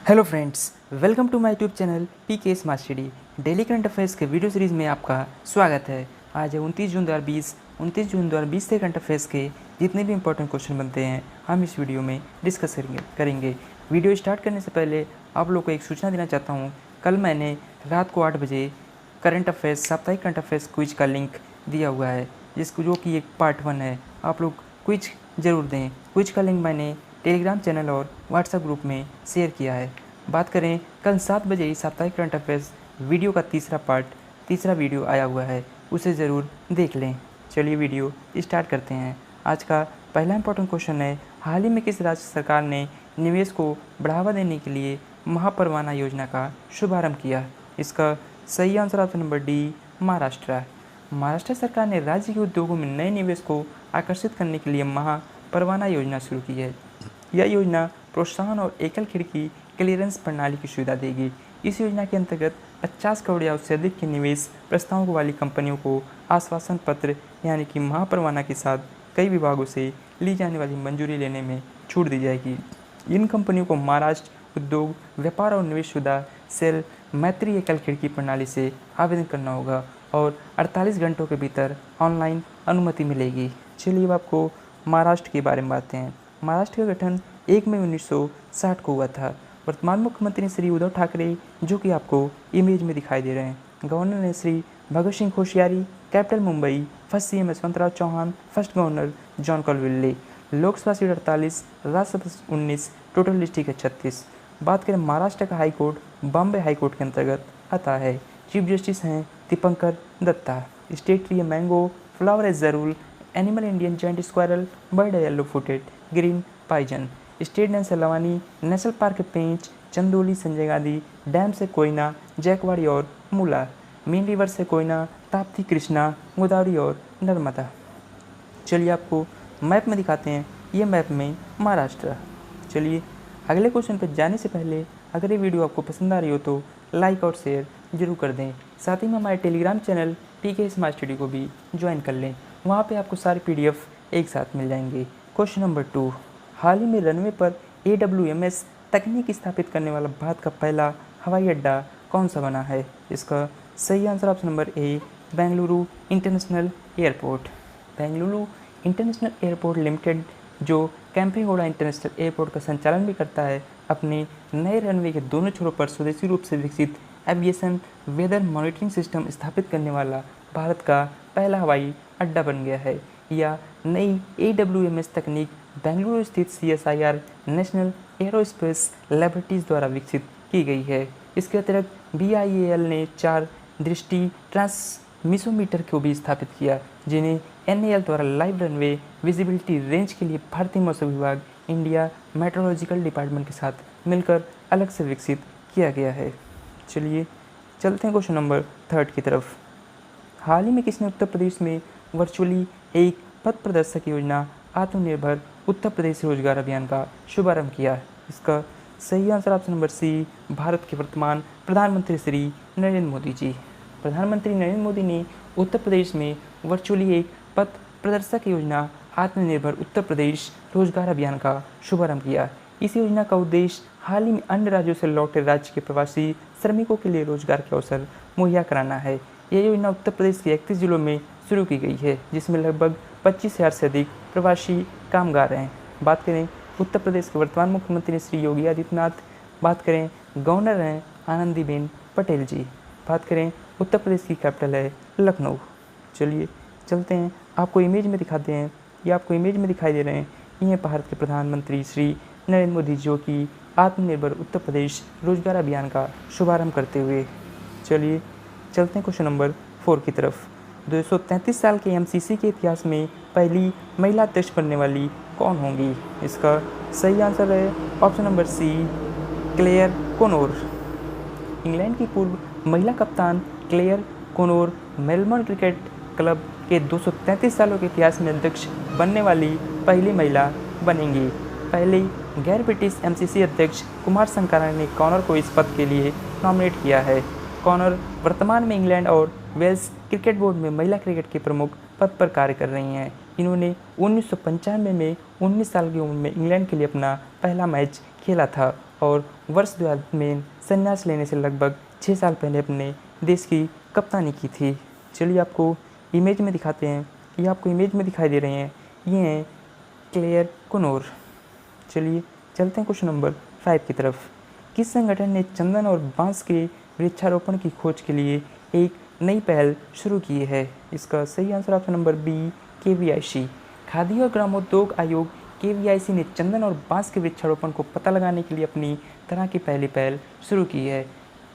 Hello friends, welcome to my YouTube channel PK smart study. Daily current affairs के video series में आपका स्वागत है। आज है 29 जून 2020 से करंट अफेयर्स के जितने भी इंपॉर्टेंट क्वेश्चन बनते हैं हम इस वीडियो में डिस्कस करेंगे। वीडियो स्टार्ट करने से पहले आप लोग को एक सूचना देना चाहता हूँ। कल मैंने रात को 8 बजे करंट अफेयर्स साप्ताहिक करंट अफेयर्स क्विज का लिंक दिया हुआ है, जो कि एक पार्ट 1 है। आप लोग क्विज ज़रूर दें। क्विज का लिंक मैंने टेलीग्राम चैनल और व्हाट्सएप ग्रुप में शेयर किया है। बात करें, कल 7 बजे साप्ताहिक करंट अफेयर्स वीडियो का तीसरा वीडियो आया हुआ है, उसे ज़रूर देख लें। चलिए वीडियो स्टार्ट करते हैं। आज का पहला इंपॉर्टेंट क्वेश्चन है, हाल ही में किस राज्य सरकार ने निवेश को बढ़ावा देने के लिए महापरवाना योजना का शुभारंभ किया? इसका सही answer option number D, Maharashtra है। महाराष्ट्र सरकार ने राज्य के उद्योगों में नए निवेश को आकर्षित करने के लिए महापरवाना योजना शुरू की है। यह योजना प्रोत्साहन और एकल खिड़की क्लियरेंस प्रणाली की सुविधा देगी। इस योजना के अंतर्गत 50 करोड़ या उससे अधिक के निवेश प्रस्तावों वाली कंपनियों को आश्वासन पत्र यानी कि महापरवाना के साथ कई विभागों से ली जाने वाली मंजूरी लेने में छूट दी जाएगी। इन कंपनियों को महाराष्ट्र उद्योग व्यापार और निवेश सुविधा सेल मैत्री एकल खिड़की प्रणाली से आवेदन करना होगा और 48 घंटों के भीतर ऑनलाइन अनुमति मिलेगी। चलिए अब आपको महाराष्ट्र के बारे में बातें हैं। महाराष्ट्र का गठन 1 मई 1960 को हुआ था। वर्तमान मुख्यमंत्री श्री उद्धव ठाकरे, जो कि आपको इमेज में दिखाई दे रहे हैं। गवर्नर ने Shri Bhagat Singh Koshyari, capital Mumbai, first CM Yashwantrao Chavan, first governor John Colville. Lok Sabha seat 48, Rajya Sabha 19, total district है 36। बात करें, महाराष्ट्र का high court Bombay high court के अंतर्गत आता है। चीफ जस्टिस हैं दीपंकर दत्ता। स्टेट ट्री है mango, flower is Jarul, animal Indian giant squirrel, bird है yellow footed green pigeon. State dance है लवानी, नेशनल पार्क है पेंच, चंदोली, संजय गांधी। डैम से कोयना, जैकवाड़ी और मूला। मेन रिवर से कोयना, ताप्ती, कृष्णा, गोदावरी और नर्मदा। चलिए आपको मैप में दिखाते हैं। ये मैप में महाराष्ट्र। चलिए अगले क्वेश्चन पर जाने से पहले अगर ये वीडियो आपको पसंद आ रही हो तो लाइक और शेयर जरूर कर दें। साथ ही में हमारे Telegram channel PK smart study को भी ज्वाइन कर लें। वहाँ पे आपको सारे PDF एक साथ मिल जाएंगे। क्वेश्चन नंबर 2, हाल ही में रनवे पर AWMS तकनीक स्थापित करने वाला भारत का पहला हवाई अड्डा कौन सा बना है? इसका सही आंसर ऑप्शन नंबर ए, Bengaluru international airport. Bengaluru international airport limited, जो कैंपेगौड़ा इंटरनेशनल एयरपोर्ट का संचालन भी करता है, अपने नए रनवे के दोनों छोरों पर स्वदेशी रूप से विकसित एविएशन वेदर मॉनिटरिंग सिस्टम स्थापित करने वाला भारत का पहला हवाई अड्डा बन गया है। या नई AWMS तकनीक बेंगलुरु स्थित CSIR नेशनल एरोस्पेस लैबोरेटरीज द्वारा विकसित की गई है। इसके अतिरिक्त BIAL ने 4 दृष्टि ट्रांसमिसोमीटर को भी स्थापित किया, जिन्हें NAL द्वारा लाइव रनवे विजिबिलिटी रेंज के लिए भारतीय मौसम विभाग, इंडिया मेट्रोलॉजिकल डिपार्टमेंट के साथ मिलकर अलग से विकसित किया गया है। चलिए चलते हैं क्वेश्चन नंबर 3 की तरफ। हाल ही में किसने उत्तर प्रदेश में वर्चुअली एक पथ प्रदर्शक योजना आत्मनिर्भर उत्तर प्रदेश रोजगार अभियान का शुभारंभ किया? इसका सही answer option number C, Bharat के वर्तमान प्रधानमंत्री श्री नरेंद्र मोदी जी। प्रधानमंत्री नरेंद्र मोदी ने उत्तर प्रदेश में वर्चुअली एक पथ प्रदर्शक योजना आत्मनिर्भर उत्तर प्रदेश रोजगार अभियान का शुभारंभ किया। इस योजना का उद्देश्य हाल ही में अन्य राज्यों से लौटे राज्य के प्रवासी श्रमिकों के लिए रोजगार के अवसर मुहैया कराना है। यह योजना उत्तर प्रदेश के 31 जिलों में शुरू की गई है, जिसमें लगभग 25,000 से अधिक प्रवासी कामगार हैं। बात करें उत्तर प्रदेश के वर्तमान मुख्यमंत्री श्री योगी आदित्यनाथ। बात करें गवर्नर हैं आनंदीबेन पटेल जी। बात करें उत्तर प्रदेश की कैपिटल है लखनऊ। चलिए चलते हैं, आपको इमेज में दिखाते हैं। ये आपको इमेज में दिखाई दे रहे हैं, ये भारत के प्रधानमंत्री श्री नरेंद्र मोदी, जो कि आत्मनिर्भर उत्तर प्रदेश रोजगार अभियान का शुभारंभ करते हुए। चलिए चलते हैं क्वेश्चन नंबर 4 की तरफ। 233 साल के MCC के इतिहास में पहली महिला अध्यक्ष बनने वाली कौन होंगी? इसका सही आंसर है ऑप्शन नंबर सी, क्लेयर कोनोर। इंग्लैंड की पूर्व महिला कप्तान क्लेयर कोनोर मेलबर्न क्रिकेट क्लब के 233 सालों के इतिहास में अध्यक्ष बनने वाली पहली महिला बनेंगी। पहले गैर ब्रिटिश MCC अध्यक्ष कुमार संकारा ने कॉनर को इस पद के लिए नॉमिनेट किया है। कॉनर वर्तमान में इंग्लैंड और वेल्स क्रिकेट बोर्ड में महिला क्रिकेट के प्रमुख पद पर कार्य कर रही हैं। इन्होंने 1995 में 19 साल की उम्र में इंग्लैंड के लिए अपना पहला मैच खेला था और वर्ष 2000 में संन्यास लेने से लगभग 6 साल पहले अपने देश की कप्तानी की थी। चलिए आपको इमेज में दिखाते हैं, ये आपको इमेज में दिखाई दे रहे हैं, ये हैं क्लेयर कुनोर। चलिए चलते हैं क्वेश्चन नंबर 5 की तरफ। किस संगठन ने चंदन और बांस के वृक्षारोपण की खोज के लिए एक नई पहल शुरू की है? इसका सही answer option number B KVIC। Khadi और ग्रामोद्योग आयोग KVIC ने चंदन और बांस के वृक्षारोपण को पता लगाने के लिए अपनी तरह की पहली पहल शुरू की है।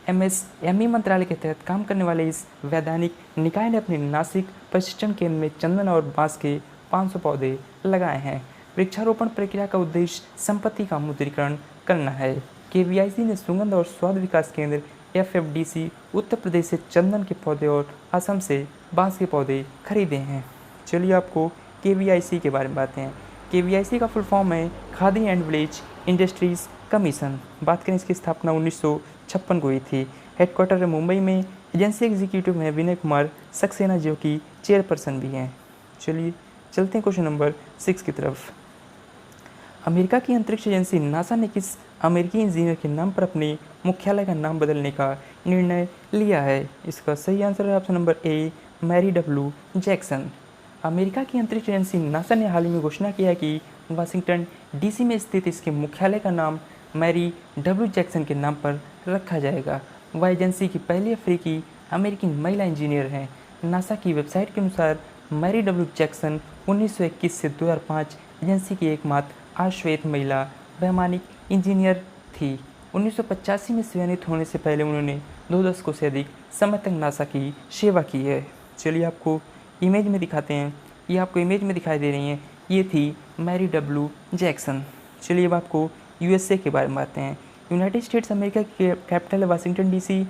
MSME मंत्रालय के तहत काम करने वाले इस वैधानिक निकाय ने अपने नासिक प्रशिक्षण केंद्र में चंदन और बांस के 500 पौधे लगाए हैं। वृक्षारोपण प्रक्रिया का उद्देश्य संपत्ति का मुद्रीकरण करना है। KVIC ने सुगंध और स्वाद विकास केंद्र FFDC उत्तर प्रदेश से चंदन के पौधे और असम से बांस के पौधे खरीदे हैं। चलिए आपको KVIC के बारे में बताते हैं। KVIC का फुल फॉर्म है khadi and village industries commission. बात करें, इसकी स्थापना 1956 को हुई थी। हेडक्वार्टर है मुंबई में। एजेंसी एग्जीक्यूटिव में विनय कुमार सक्सेना जो कि चेयरपर्सन भी हैं। चलिए चलते हैं क्वेश्चन नंबर 6 की तरफ। अमेरिका की अंतरिक्ष एजेंसी नासा ने किस अमेरिकी इंजीनियर के नाम पर अपने मुख्यालय का नाम बदलने का निर्णय लिया है? इसका सही आंसर है option number A Mary W Jackson. America की अंतरिक्ष एजेंसी नासा ने हाल ही में घोषणा किया है कि वाशिंगटन DC में स्थित इसके मुख्यालय का नाम मैरी W जैक्सन के नाम पर रखा जाएगा। वह एजेंसी की पहली अफ्रीकी अमेरिकी महिला इंजीनियर हैं। नासा की वेबसाइट के अनुसार मैरी W जैक्सन 1921 से 2005 एजेंसी की एकमात्र अश्वेत महिला वैमानिक इंजीनियर थी। 1985 में चयनित होने से पहले उन्होंने 2 दशकों से अधिक समय तक नासा की सेवा की है। चलिए आपको इमेज में दिखाते हैं, ये आपको इमेज में दिखाई दे रही हैं, ये थी मैरी W जैक्सन। चलिए अब आपको USA के बारे में बताते हैं। यूनाइटेड स्टेट्स अमेरिका की कैपिटल है वाशिंगटन DC।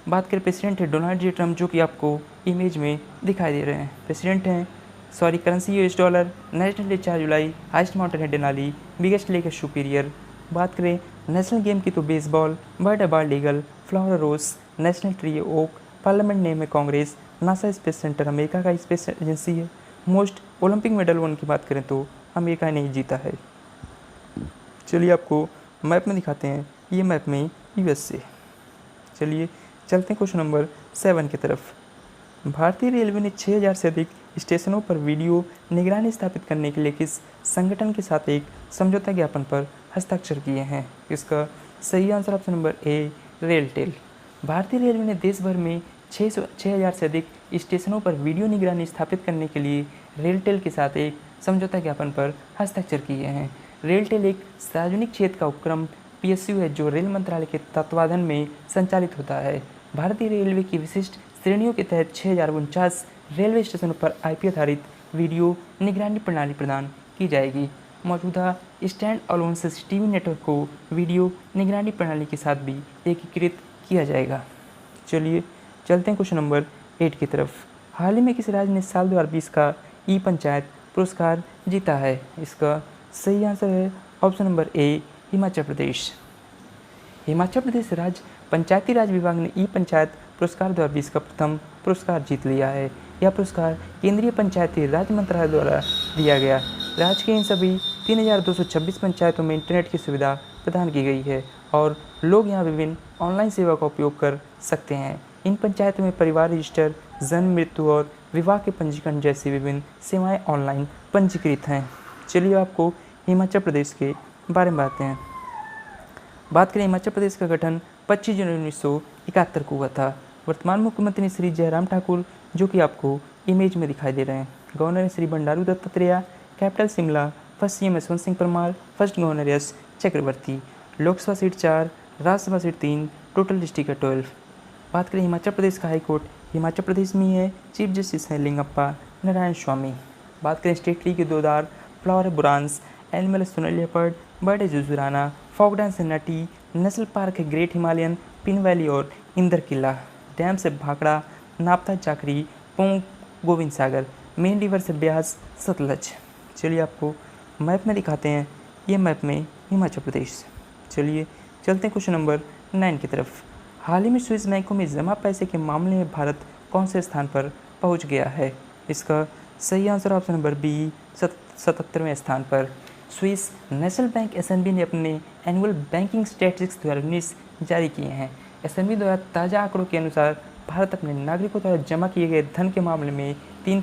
बात करें, प्रेसिडेंट है डोनाल्ड J ट्रम्प, जो कि आपको इमेज में दिखाई दे रहे हैं। प्रेसिडेंट हैं currency US dollar. National day 4 जुलाई। हाइस्ट माउंटेन है डेनाली। बिगेस्ट लेक है सुपीरियर। बात करें नेशनल गेम की तो बेसबॉल। बर्ड है बाल्ड ईगल। फ्लावर रोज। नेशनल ट्री है ओक। पार्लियामेंट नेम है Congress. NASA space centre America का स्पेस एजेंसी है। मोस्ट ओलंपिक मेडल वन की बात करें तो अमेरिका ने जीता है। चलिए आपको मैप में दिखाते हैं, ये मैप में USA। चलिए चलते हैं क्वेश्चन नंबर 7 की तरफ। भारतीय रेलवे ने 6000 से अधिक स्टेशनों पर वीडियो निगरानी स्थापित करने के लिए किस संगठन के साथ एक समझौता ज्ञापन पर हस्ताक्षर किए हैं? इसका सही आंसर ऑप्शन नंबर ए रेलटेल। भारतीय रेलवे ने देश भर में 6000 से अधिक स्टेशनों पर वीडियो निगरानी स्थापित करने के लिए रेलटेल के साथ एक समझौता ज्ञापन पर हस्ताक्षर किए हैं। रेलटेल एक सार्वजनिक क्षेत्र का उपक्रम PSU है जो रेल मंत्रालय के तत्वाधान में संचालित होता है। भारतीय रेलवे की विशिष्ट श्रेणियों के तहत 6049 रेलवे स्टेशनों पर IP आधारित वीडियो निगरानी प्रणाली प्रदान की जाएगी। मौजूदा स्टैंड अलोन CCTV नेटवर्क को वीडियो निगरानी प्रणाली के साथ भी एकीकृत किया जाएगा। चलिए चलते हैं क्वेश्चन नंबर 8 की तरफ। हाल ही में किस राज्य ने साल 2020 का ई-पंचायत पुरस्कार जीता है? इसका सही आंसर है ऑप्शन नंबर ए हिमाचल प्रदेश। हिमाचल प्रदेश राज्य पंचायती राज विभाग ने ई-पंचायत पुरस्कार 2020 का प्रथम पुरस्कार जीत लिया है। यह पुरस्कार केंद्रीय पंचायती राज मंत्रालय द्वारा दिया गया। राज्य के इन सभी 3226 पंचायतों में इंटरनेट की सुविधा प्रदान की गई है और लोग यहां विभिन्न ऑनलाइन सेवा का उपयोग कर सकते हैं। इन पंचायतों में परिवार रजिस्टर, जन्म, मृत्यु और विवाह के पंजीकरण जैसी विभिन्न सेवाएं ऑनलाइन पंजीकृत हैं। चलिए आपको हिमाचल प्रदेश के बारे में बताते हैं। बात करें, हिमाचल प्रदेश का गठन 25 जनवरी 1971 को हुआ था। वर्तमान मुख्यमंत्री श्री जयराम ठाकुर, जो कि आपको इमेज में दिखाई दे रहे हैं। Governor Shri Bandaru Dattatreya. Capital Shimla. First CM Yashwant Singh Parmar. First governor S Chakravarti. Lok Sabha seat 4, Rajya Sabha seat 3, total district है 12। बात करें हिमाचल प्रदेश का हाईकोर्ट, हिमाचल प्रदेश में ही है। चीफ जस्टिस हैं लिंगप्पा नारायण स्वामी। बात करें स्टेट ट्री की 2 दार, फ्लावर है बुरांस। एनिमल है सोनल लेपर्ड। बर्ड है जुजुराना। फोक डांस है नटी। नेशनल पार्क है ग्रेट हिमालयन, पिन वैली और इंदर किला। डैम से भाखड़ा, नापता, चाकरी, पोंग, गोविंद सागर। मेन रिवर से ब्यास, सतलज। चलिए आपको मैप में दिखाते हैं, ये मैप में हिमाचल प्रदेश। चलिए चलते हैं क्वेश्चन नंबर 9 की तरफ। हाल ही में स्विस बैंकों में जमा पैसे के मामले में भारत कौन से स्थान पर पहुंच गया है? इसका सही आंसर ऑप्शन नंबर बी 77वें स्थान पर। स्विस नेशनल बैंक एसएनबी ने अपने एनुअल बैंकिंग स्टैटिस्टिक्स 2019 जारी किए हैं। एसएनबी द्वारा ताज़ा आंकड़ों के अनुसार भारत अपने नागरिकों द्वारा जमा किए गए धन के मामले में 3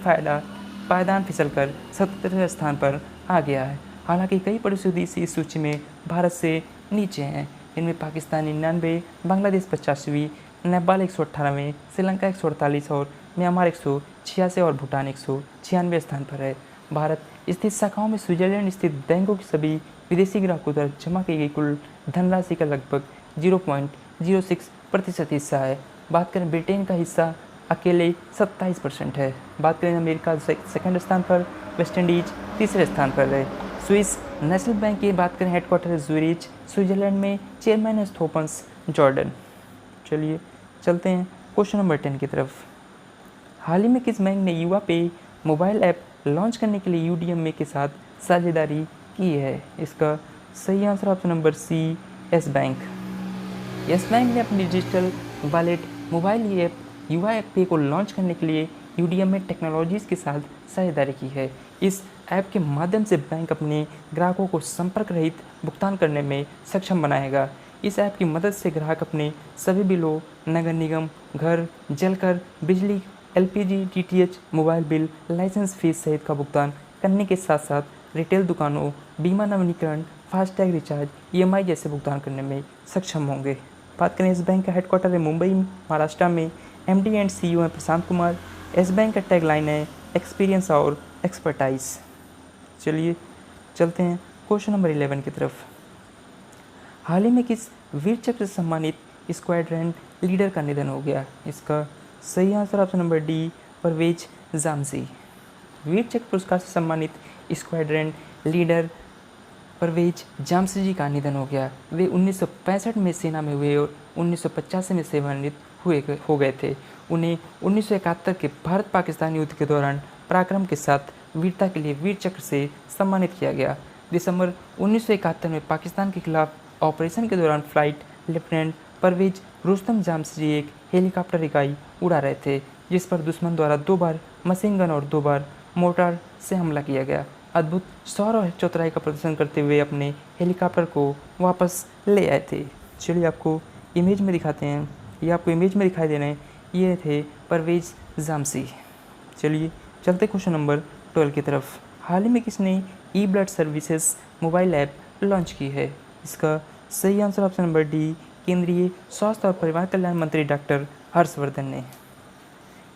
पायदान फिसलकर 77वें स्थान पर आ गया है। हालांकि कई पड़ोसी देश इस सूची में भारत से नीचे हैं। इनमें पाकिस्तान 99, बांग्लादेश 85, नेपाल 118वें, श्रीलंका 148 और म्यांमार 186 और भूटान 196 स्थान पर है। भारत स्थित शाखाओं में स्विट्जरलैंड स्थित बैंकों की सभी विदेशी ग्राहकों द्वारा जमा की गई कुल धनराशि का लगभग 0.06% हिस्सा है। बात करें ब्रिटेन का हिस्सा अकेले 27% है। बात करें अमेरिका सेकंड स्थान पर, वेस्ट इंडीज तीसरे स्थान पर है। स्विस नेशनल बैंक की बात करें हेडक्वार्टर है ज़ुरिच स्विट्जरलैंड में, चेयरमैन है थोपन्स जॉर्डन। चलिए चलते हैं क्वेश्चन नंबर 10 की तरफ। हाल ही में किस बैंक ने युवा पे मोबाइल ऐप लॉन्च करने के लिए यूडीएमए के साथ साझेदारी की है? इसका सही answer option number C, yes bank. Yes bank ने अपनी digital wallet mobile app Yuva app pay को लॉन्च करने के लिए यूडीएमए टेक्नोलॉजीज़ के साथ साझेदारी की है। इस ऐप के माध्यम से बैंक अपने ग्राहकों को संपर्क रहित भुगतान करने में सक्षम बनाएगा। इस ऐप की मदद से ग्राहक अपने सभी बिलों, नगर निगम, घर, जलकर, बिजली, LPG, DTH, mobile bill, licence fee सहित का भुगतान करने के साथ साथ रिटेल दुकानों, बीमा नवीनीकरण, फास्टैग रिचार्ज, ईएमआई जैसे भुगतान करने में सक्षम होंगे। बात करें इस बैंक का हेडक्वार्टर है मुंबई महाराष्ट्र में, एमडी एंड सीईओ है प्रशांत कुमार। इस बैंक का टैगलाइन है एक्सपीरियंस और एक्सपर्टाइज। चलिए चलते हैं क्वेश्चन नंबर 11 की तरफ। हाल ही में किस वीर चक्र से सम्मानित स्क्वाड्रन लीडर का निधन हो गया? इसका सही answer option number D, Parvez Jamasji. Vir Chakra पुरस्कार से सम्मानित स्क्वाड्रन लीडर परवेज जामसी जी का निधन हो गया। वे 1965 में सेना में हुए और 1985 में सेवानिवृत्त हो गए थे। उन्हें 1971 के भारत पाकिस्तान युद्ध के दौरान पराक्रम के साथ वीरता के लिए वीर चक्र से सम्मानित किया गया। दिसंबर 1971 में पाकिस्तान के खिलाफ ऑपरेशन के दौरान फ्लाइट लेफ्टिनेंट परवेज रुस्तम जामसी जी एक हेलीकॉप्टर इकाई उड़ा रहे थे, जिस पर दुश्मन द्वारा 2 बार मशीन गन और 2 बार मोर्टार से हमला किया गया। अद्भुत शौर्य और चतुराई का प्रदर्शन करते हुए अपने हेलीकॉप्टर को वापस ले आए थे। चलिए आपको इमेज में दिखाते हैं, ये आपको इमेज में दिखाई दे रहे हैं, ये थे परवेज जामसी। चलिए चलते क्वेश्चन नंबर 12 की तरफ। हाल ही में किसने e blood services mobile app launch की है? इसका सही आंसर ऑप्शन नंबर डी, केंद्रीय स्वास्थ्य और परिवार कल्याण मंत्री डॉक्टर हर्षवर्धन ने।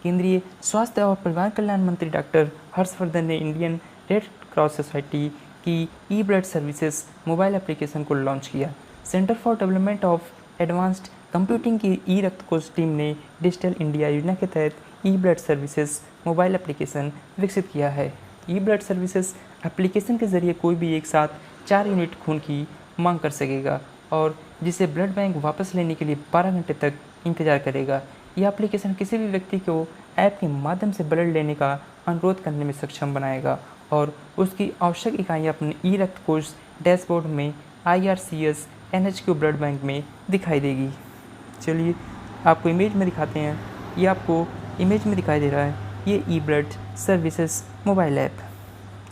केंद्रीय स्वास्थ्य और परिवार कल्याण मंत्री डॉक्टर हर्षवर्धन ने इंडियन रेड क्रॉस सोसाइटी की ई ब्लड सर्विसेज मोबाइल एप्लीकेशन को लॉन्च किया। Centre for development of advanced computing की ई रक्त कोष टीम ने डिजिटल इंडिया योजना के तहत ई ब्लड सर्विसेज मोबाइल एप्लीकेशन विकसित किया है। ई ब्लड सर्विसेज एप्लीकेशन के जरिए कोई भी एक साथ 4 यूनिट खून की मांग कर सकेगा और जिसे ब्लड बैंक वापस लेने के लिए 12 घंटे तक इंतजार करेगा। यह एप्लीकेशन किसी भी व्यक्ति को ऐप के माध्यम से ब्लड लेने का अनुरोध करने में सक्षम बनाएगा और उसकी आवश्यक इकाइयाँ अपने ई रक्त कोष डैशबोर्ड में IRCS NHQ ब्लड बैंक में दिखाई देगी। चलिए आपको इमेज में दिखाते हैं, ये आपको इमेज में दिखाई दे रहा है, ये ई ब्लड सर्विसेज मोबाइल ऐप।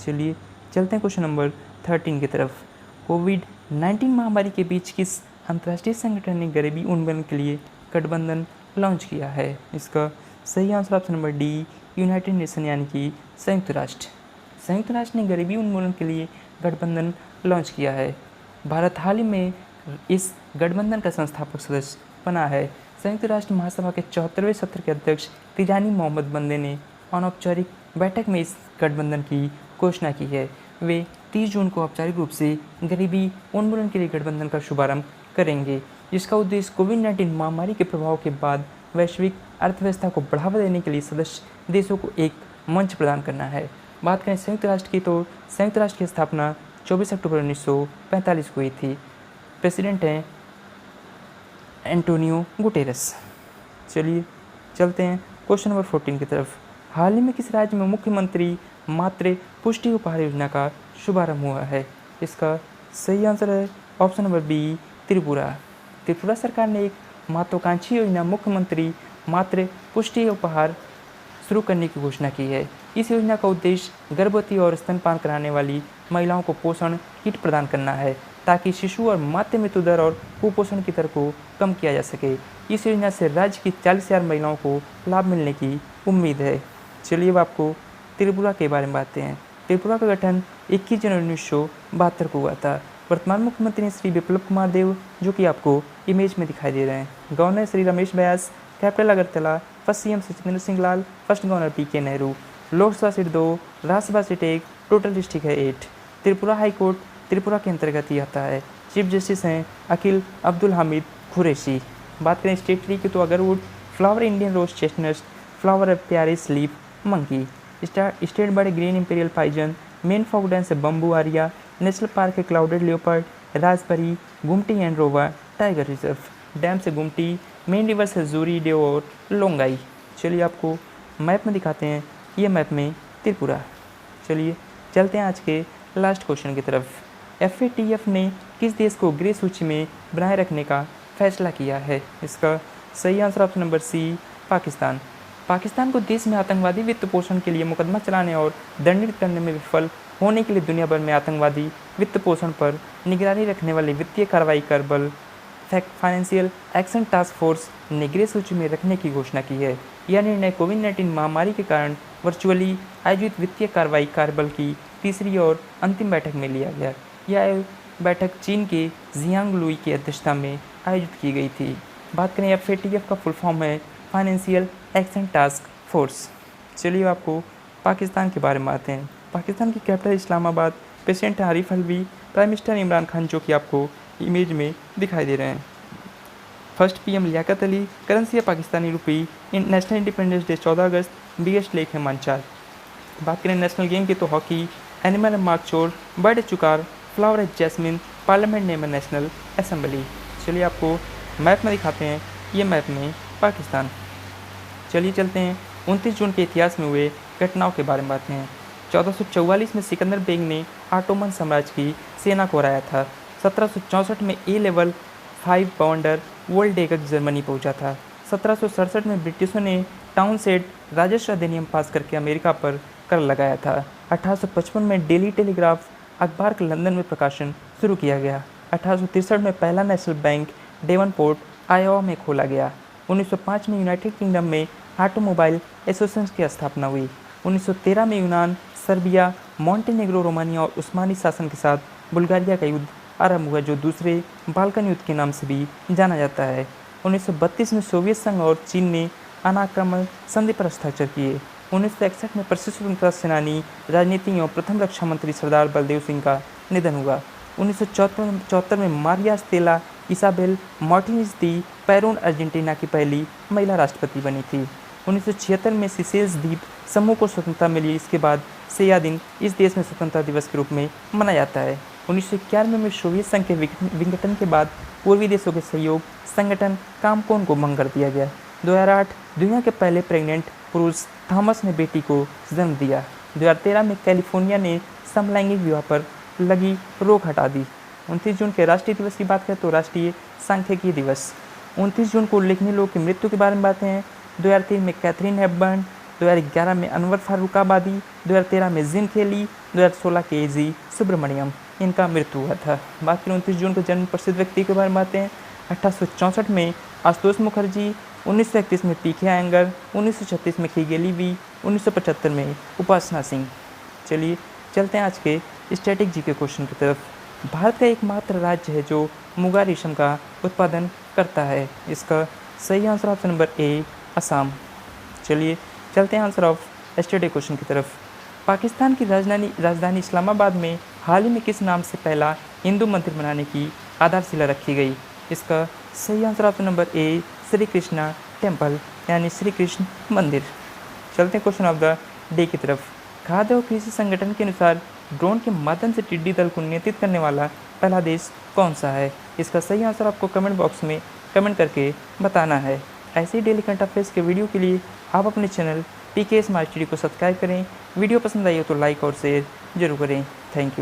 चलिए चलते हैं क्वेश्चन नंबर 13 की तरफ। कोविड-19 महामारी के बीच किस अंतर्राष्ट्रीय संगठन ने गरीबी उन्मूलन के लिए गठबंधन लॉन्च किया है? इसका सही answer option number D, United nation यानी कि संयुक्त राष्ट्र। संयुक्त राष्ट्र ने गरीबी उन्मूलन के लिए गठबंधन लॉन्च किया है। भारत हाल ही में इस गठबंधन का संस्थापक सदस्य बना है। संयुक्त राष्ट्र महासभा के 74वें सत्र के अध्यक्ष तिजानी मोहम्मद बंदे ने अनौपचारिक बैठक में इस गठबंधन की घोषणा की है। वे 30 जून को औपचारिक रूप से गरीबी उन्मूलन के लिए गठबंधन का शुभारंभ करेंगे, जिसका उद्देश्य कोविड-19 महामारी के प्रभाव के बाद वैश्विक अर्थव्यवस्था को बढ़ावा देने के लिए सदस्य देशों को एक मंच प्रदान करना है। बात करें संयुक्त राष्ट्र की, तो संयुक्त राष्ट्र की स्थापना 24 अक्टूबर 1945 को हुई थी। प्रेसिडेंट हैं एंटोनियो गुटेरेस। चलिए चलते हैं क्वेश्चन नंबर 14 की तरफ। हाल ही में किस राज्य में मुख्यमंत्री मातृ पुष्टि उपहार योजना का शुभारंभ हुआ है? इसका सही आंसर है option number B, Tripura. Tripura सरकार ने एक महत्वाकांक्षी योजना मुख्यमंत्री मातृ पुष्टि उपहार शुरू करने की घोषणा की है। इस योजना का उद्देश्य गर्भवती और स्तनपान कराने वाली महिलाओं को पोषण किट प्रदान करना है, ताकि शिशु और मातृ मृत्यु दर और कुपोषण की दर को कम किया जा सके। इस योजना से राज्य की 40,000 महिलाओं को लाभ मिलने की उम्मीद है। चलिए अब आपको त्रिपुरा के बारे में बातें हैं। त्रिपुरा का गठन 21 जनवरी 1972 को हुआ था। वर्तमान मुख्यमंत्री श्री बिप्लब कुमार देव, जो कि आपको इमेज में दिखाई दे रहे हैं। Governor Shri Ramesh Bais, capital Agartala. First CM Sachindra Singh Lal, first governor PK Nehru. Lok Sabha seat 2, Rajya Sabha seat 1, total district है 8। त्रिपुरा हाई कोर्ट त्रिपुरा के अंतर्गत ही आता है। चीफ जस्टिस हैं अखिल अब्दुल हामिद कुरैशी। बात करें स्टेट ट्री की तो agarwood, flower Indian rose chestnut, flower Phayre's leaf monkey. State bird green imperial pigeon, main फाउंडेंस है बम्बू आरिया। नेशनल पार्क है clouded leopard, Rajbari, Gumti and Rowa tiger reserve. Dam से गुमटी, मेन रिवर्स है जूरी, डेव और लोंगाई। चलिए आपको मैप में दिखाते हैं, ये मैप में त्रिपुरा। चलिए चलते हैं आज के लास्ट क्वेश्चन की तरफ। FATF ने किस देश को ग्रे सूची में बनाए रखने का फैसला किया है? इसका सही answer option number C, Pakistan. Pakistan को देश में आतंकवादी वित्त पोषण के लिए मुकदमा चलाने और दंडित करने में विफल होने के लिए दुनिया भर में आतंकवादी वित्त पोषण पर निगरानी रखने वाली वित्तीय कार्रवाई कर बल फाइनेंशियल एक्शन टास्क फोर्स ने ग्रे सूची में रखने की घोषणा की है। यह निर्णय कोविड-19 महामारी के कारण वर्चुअली आयोजित वित्तीय कार्रवाई कार्यबल की तीसरी और अंतिम बैठक में लिया गया। यह बैठक चीन के जियांग लुई की अध्यक्षता में आयोजित की गई थी। बात करें FATF का फुल फॉर्म है फाइनेंशियल एक्शन टास्क फोर्स। चलिए आपको पाकिस्तान के बारे में आते हैं। पाकिस्तान की capital Islamabad, president Arif Alvi, prime minister Imran Khan, जो कि आपको इमेज में दिखाई दे रहे हैं। First PM Liaquat Ali, currency है Pakistani rupee. National independence day 14 August, biggest lake है मंचार। बात करें नेशनल गेम की तो हॉकी, एनिमल है मार्कचोर, बर्ड है चुकार, फ्लावर है जैस्मिन, पार्लियामेंट नेम है नेशनल असेंबली। चलिए आपको मैप में दिखाते हैं, ये मैप में पाकिस्तान। चलिए चलते हैं 29 जून के इतिहास में हुए घटनाओं के बारे में बातें हैं। 1444 में सिकंदर बेग ने ऑटोमन साम्राज्य की सेना को हराया था। 1764 में A लेवल 5 बाउंडर वर्ल्ड डेकर जर्मनी पहुंचा था। 1767 में ब्रिटिशों ने टाउनशेंड राजस्व अधिनियम पास करके अमेरिका पर कर लगाया था। 1855 में डेली टेलीग्राफ अखबार का लंदन में प्रकाशन शुरू किया गया। 1863 में पहला नेशनल बैंक डेवनपोर्ट आयोवा में खोला गया। 1905 में यूनाइटेड किंगडम में ऑटोमोबाइल एसोसिएशन की स्थापना हुई। 1913 में यूनान, सर्बिया, मॉन्टेनेग्रो, रोमानिया और उस्मानी शासन के साथ बुल्गारिया का युद्ध आरंभ हुआ, जो दूसरे बाल्कन युद्ध के नाम से भी जाना जाता है। 1932 में सोवियत संघ और चीन ने अनाक्रमण संधि पर हस्ताक्षर किए। 1961 में प्रसिद्ध स्वतंत्रता सेनानी, राजनीतिज्ञ और प्रथम रक्षा मंत्री सरदार बलदेव सिंह का निधन हुआ। 1974 में मारिया स्टेला इसाबेल मार्टिनेज दी पेरोन अर्जेंटीना की पहली महिला राष्ट्रपति बनी थी। 1976 में सिसेल्स द्वीप समूह को स्वतंत्रता मिली। इसके बाद से यह दिन इस देश में स्वतंत्रता दिवस के रूप में मनाया जाता है। 1991 में सोवियत संघ के विघटन के बाद पूर्वी देशों के सहयोग संगठन कामकोन को भंग कर दिया गया। 2008 दुनिया के पहले प्रेग्नेंट पुरुष थॉमस ने बेटी को जन्म दिया। 2013 में कैलिफोर्निया ने समलैंगिक विवाह पर लगी रोक हटा दी। 29 जून के राष्ट्रीय दिवस की बात करें तो राष्ट्रीय सांख्यिकी दिवस। 29 जून को उल्लेखनीय लोगों की मृत्यु के बारे में बातें हैं। 2003 में कैथरीन हेपबर्न, 2011 में अनवर फारूक आबादी, 2013 में जिन खेली, 2016 के AG सुब्रमण्यम, इनका मृत्यु हुआ था। बात करें 29 जून को जन्म प्रसिद्ध व्यक्ति के बारे में बातें हैं। 1864 में आशुतोष मुखर्जी, 1931 में पीके अयंगर, 1936 में खीगेली वी, 1975 में उपासना सिंह। चलिए चलते हैं आज के स्टैटिक जी के क्वेश्चन की तरफ। भारत का एकमात्र राज्य है जो मुगा रेशम का उत्पादन करता है। इसका सही answer option number A, Assam. चलिए चलते हैं आंसर ऑफ स्टैटिक क्वेश्चन की तरफ। पाकिस्तान की राजधानी इस्लामाबाद में हाल ही में किस नाम से पहला हिंदू मंदिर बनाने की आधारशिला रखी गई? इसका सही answer option number A, Shri Krishna temple, यानी श्री कृष्ण मंदिर। चलते हैं क्वेश्चन ऑफ द डे की तरफ। खाद्य और कृषि संगठन के अनुसार ड्रोन के माध्यम से टिड्डी दल को नियंत्रित करने वाला पहला देश कौन सा है? इसका सही आंसर आपको कमेंट बॉक्स में कमेंट करके बताना है। ऐसे ही डेली करंट अफेयर्स के वीडियो के लिए आप अपने चैनल PK स्मार्ट स्टडी को सब्सक्राइब करें। वीडियो पसंद आई हो तो लाइक और शेयर जरूर करें। Thank you.